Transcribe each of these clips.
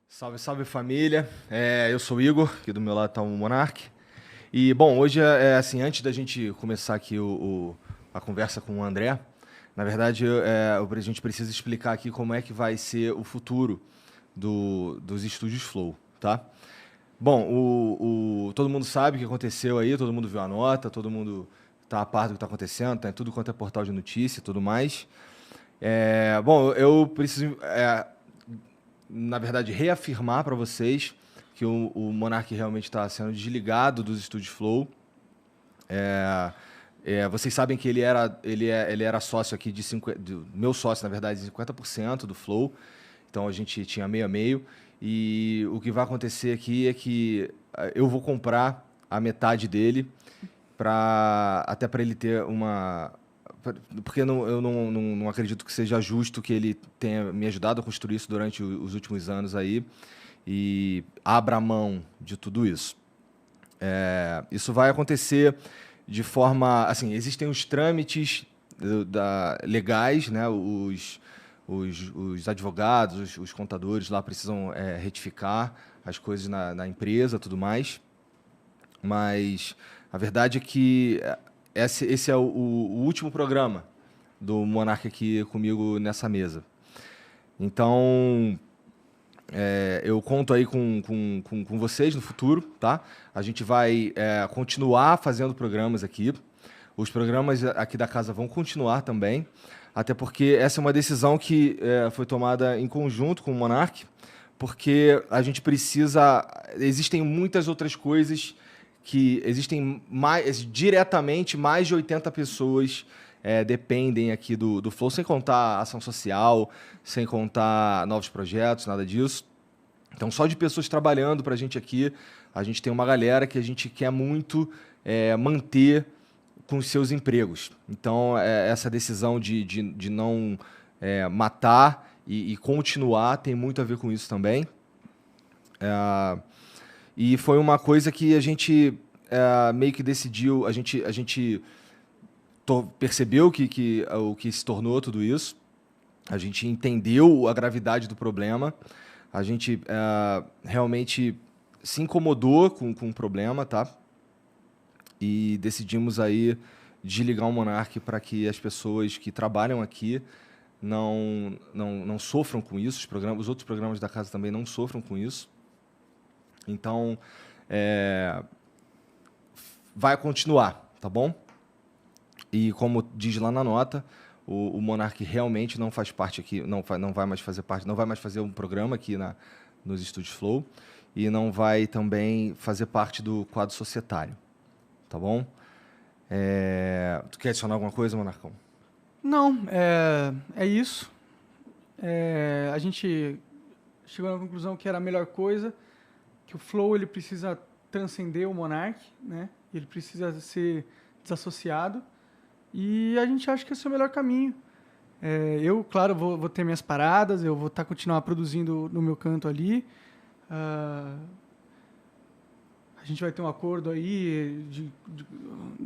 Salve, salve família. Eu sou o Igor, aqui do meu lado está o Monark. E, bom, hoje assim, antes da gente começar aqui a conversa com o André, na verdade, a gente precisa explicar aqui como é que vai ser o futuro dos estúdios Flow, tá? Bom, todo mundo sabe o que aconteceu aí, todo mundo viu a nota, todo mundo está a par do que está acontecendo, tá em tudo quanto é portal de notícia e tudo mais. Bom, eu preciso, na verdade, reafirmar para vocês que o Monark realmente está sendo desligado dos estúdios Flow. Vocês sabem que ele era sócio aqui meu sócio, na verdade, de 50% do Flow. Então a gente tinha meio a meio. E o que vai acontecer aqui é que eu vou comprar a metade dele até para ele ter uma. Porque eu não acredito que seja justo que ele tenha me ajudado a construir isso durante os últimos anos aí e abra mão de tudo isso. Isso vai acontecer de forma. Assim, existem os trâmites legais, né? Os advogados, os contadores lá precisam retificar as coisas na empresa tudo mais. Mas a verdade é que esse é o último programa do Monark aqui comigo nessa mesa. Então, eu conto aí com vocês no futuro, tá? A gente vai continuar fazendo programas aqui. Os programas aqui da casa vão continuar também, até porque essa é uma decisão que foi tomada em conjunto com o Monark, porque a gente precisa. Existem muitas outras coisas que existem diretamente mais de 80 pessoas dependem aqui do Flow, sem contar ação social, sem contar novos projetos, nada disso. Então, só de pessoas trabalhando para a gente aqui, a gente tem uma galera que a gente quer muito manter com os seus empregos. Então, essa decisão de não matar e continuar tem muito a ver com isso também. E foi uma coisa que a gente meio que decidiu, a gente percebeu o que se tornou tudo isso, a gente entendeu a gravidade do problema, a gente realmente se incomodou com o problema, tá? E decidimos aí desligar o Monark para que as pessoas que trabalham aqui não sofram com isso, os outros programas da casa também não sofram com isso. Então, vai continuar, tá bom? E como diz lá na nota, o Monark realmente não faz parte aqui, não vai mais fazer parte, não vai mais fazer um programa aqui nos Estúdios Flow e não vai também fazer parte do quadro societário, tá bom? Tu quer adicionar alguma coisa, Monarcão? Não, é isso. A gente chegou na conclusão que era a melhor coisa, que o Flow ele precisa transcender o Monark, né? Ele precisa ser desassociado. E a gente acha que esse é o melhor caminho. Eu, claro, vou ter minhas paradas, eu vou continuar produzindo no meu canto ali. A gente vai ter um acordo aí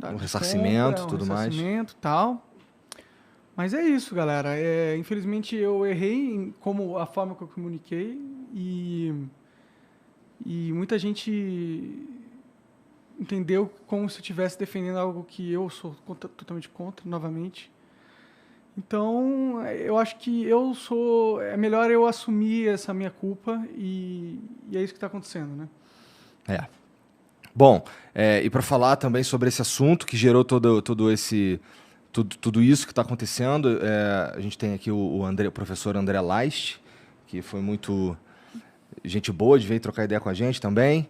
Um ressarcimento, tudo mais. Ressarcimento e tal. Mas é isso, galera. Infelizmente eu errei como a forma que eu comuniquei e muita gente entendeu como se eu estivesse defendendo algo que eu sou totalmente contra, novamente. Então, eu acho que é melhor eu assumir essa minha culpa e é isso que está acontecendo, né? Bom, e para falar também sobre esse assunto que gerou tudo isso que está acontecendo, a gente tem aqui o professor André Leist, que foi muito gente boa de vir trocar ideia com a gente também.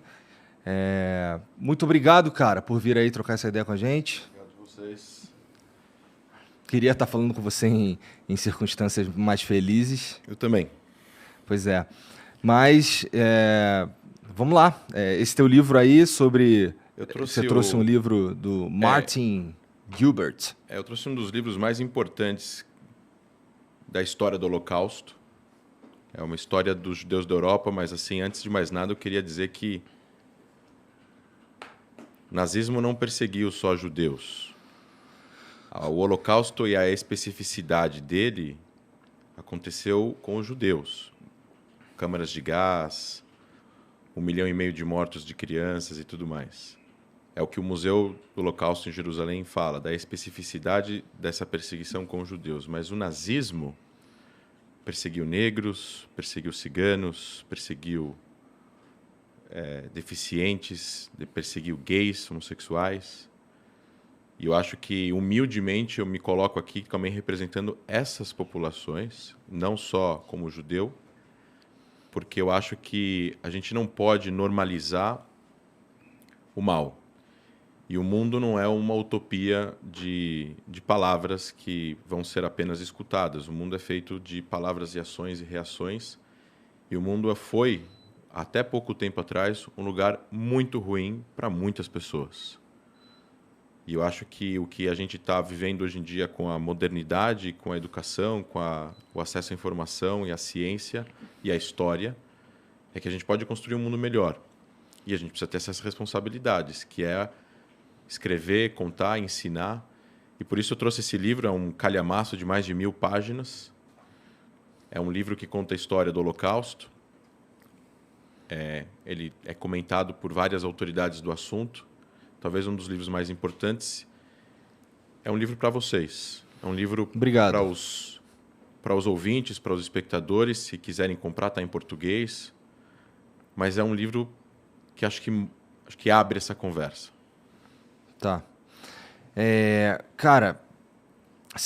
Muito obrigado, cara, por vir aí trocar essa ideia com a gente. Obrigado a vocês. Queria estar falando com você em circunstâncias mais felizes. Eu também. Pois é. Mas, vamos lá. Esse teu livro aí sobre... Você trouxe um livro do Martin Gilbert. Eu trouxe um dos livros mais importantes da história do Holocausto. É uma história dos judeus da Europa, mas, assim, antes de mais nada, eu queria dizer que o nazismo não perseguiu só judeus. O Holocausto e a especificidade dele aconteceu com os judeus. câmaras de gás, 1,5 milhão de mortos de crianças e tudo mais. É o que o Museu do Holocausto em Jerusalém fala, da especificidade dessa perseguição com os judeus. Mas o nazismo perseguiu negros, perseguiu ciganos, perseguiu deficientes, perseguiu gays, homossexuais. E eu acho que, humildemente, eu me coloco aqui também representando essas populações, não só como judeu, porque eu acho que a gente não pode normalizar o mal. E o mundo não é uma utopia de palavras que vão ser apenas escutadas. O mundo é feito de palavras e ações e reações. E o mundo foi, até pouco tempo atrás, um lugar muito ruim para muitas pessoas. E eu acho que o que a gente está vivendo hoje em dia com a modernidade, com a educação, com o acesso à informação e à ciência e à história, é que a gente pode construir um mundo melhor. E a gente precisa ter essas responsabilidades, que é escrever, contar, ensinar. E por isso eu trouxe esse livro, é um calhamaço de mais de 1000 páginas. É um livro que conta a história do Holocausto. Ele é comentado por várias autoridades do assunto. Talvez um dos livros mais importantes. É um livro para vocês. É um livro para os ouvintes, para os espectadores. Se quiserem comprar, está em português. Mas é um livro que acho que abre essa conversa. Tá. Cara,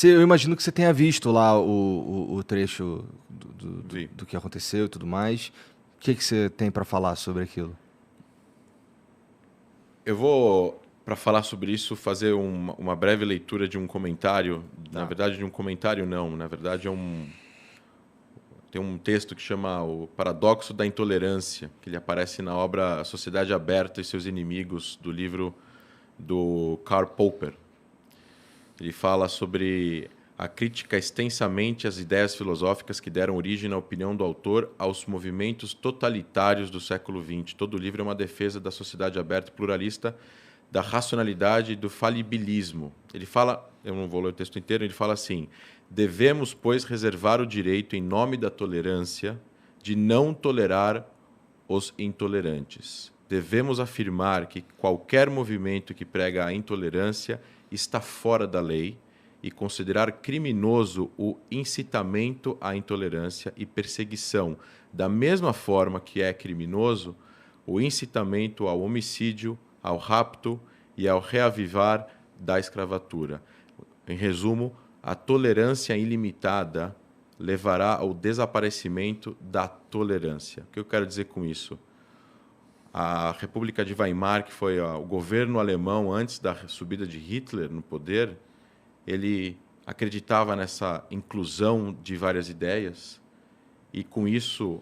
eu imagino que você tenha visto lá o trecho do que aconteceu e tudo mais. O que você tem para falar sobre aquilo? Eu vou, para falar sobre isso, fazer uma breve leitura de um comentário. Tá. Na verdade, de um comentário não. Na verdade, tem um texto que chama O Paradoxo da Intolerância, que ele aparece na obra A Sociedade Aberta e Seus Inimigos, do livro do Karl Popper. Ele fala sobre a crítica extensamente às ideias filosóficas que deram origem, na opinião do autor, aos movimentos totalitários do século XX. Todo o livro é uma defesa da sociedade aberta e pluralista, da racionalidade e do falibilismo. Ele fala, eu não vou ler o texto inteiro, ele fala assim: devemos, pois, reservar o direito, em nome da tolerância, de não tolerar os intolerantes. Devemos afirmar que qualquer movimento que prega a intolerância está fora da lei e considerar criminoso o incitamento à intolerância e perseguição, da mesma forma que é criminoso o incitamento ao homicídio, ao rapto e ao reavivar da escravatura. Em resumo, a tolerância ilimitada levará ao desaparecimento da tolerância. O que eu quero dizer com isso? A República de Weimar, que foi o governo alemão antes da subida de Hitler no poder, ele acreditava nessa inclusão de várias ideias e, com isso,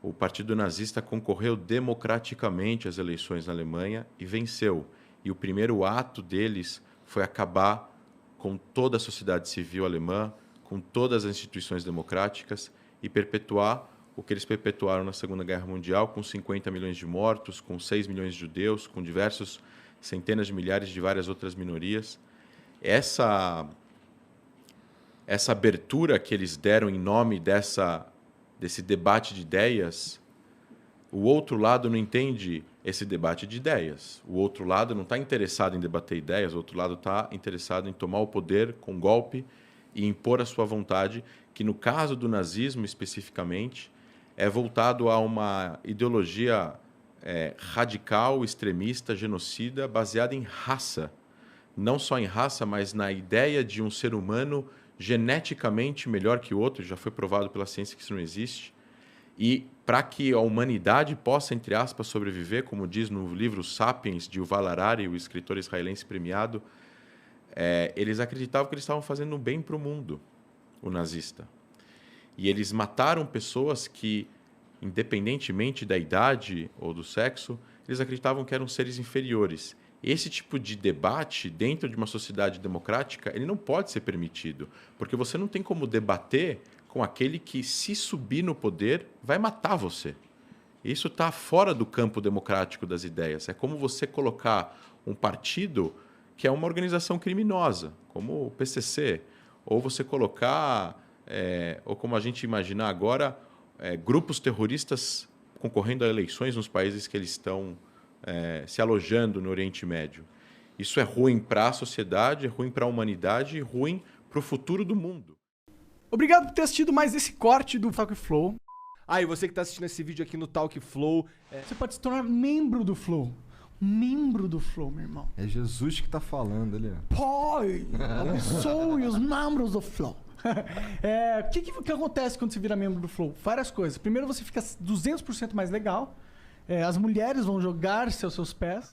o Partido Nazista concorreu democraticamente às eleições na Alemanha e venceu. E o primeiro ato deles foi acabar com toda a sociedade civil alemã, com todas as instituições democráticas e perpetuar o que eles perpetuaram na Segunda Guerra Mundial, com 50 milhões de mortos, com 6 milhões de judeus, com diversos centenas de milhares de várias outras minorias. Essa abertura que eles deram em nome desse debate de ideias, o outro lado não entende esse debate de ideias. O outro lado não está interessado em debater ideias, o outro lado está interessado em tomar o poder com golpe e impor a sua vontade, que no caso do nazismo especificamente, é voltado a uma ideologia radical, extremista, genocida, baseada em raça. Não só em raça, mas na ideia de um ser humano geneticamente melhor que o outro, já foi provado pela ciência que isso não existe, e para que a humanidade possa, entre aspas, sobreviver, como diz no livro Sapiens, de Yuval Harari, o escritor israelense premiado, eles acreditavam que eles estavam fazendo um bem para o mundo, o nazista. E eles mataram pessoas que, independentemente da idade ou do sexo, eles acreditavam que eram seres inferiores. Esse tipo de debate, dentro de uma sociedade democrática, ele não pode ser permitido, porque você não tem como debater com aquele que, se subir no poder, vai matar você. Isso está fora do campo democrático das ideias. É como você colocar um partido que é uma organização criminosa, como o PCC, ou você colocar, ou como a gente imaginar agora, grupos terroristas concorrendo a eleições nos países que eles estão se alojando no Oriente Médio. Isso é ruim para a sociedade, é ruim para a humanidade e ruim para o futuro do mundo. Obrigado por ter assistido mais esse corte do Talk Flow. E você que está assistindo esse vídeo aqui no Talk Flow... Você pode se tornar membro do Flow. Membro do Flow, meu irmão. É Jesus que tá falando ali. Pai, abençoe os membros do Flow. O que acontece quando você vira membro do Flow? Várias coisas. Primeiro, você fica 200% mais legal. As mulheres vão jogar-se aos seus pés.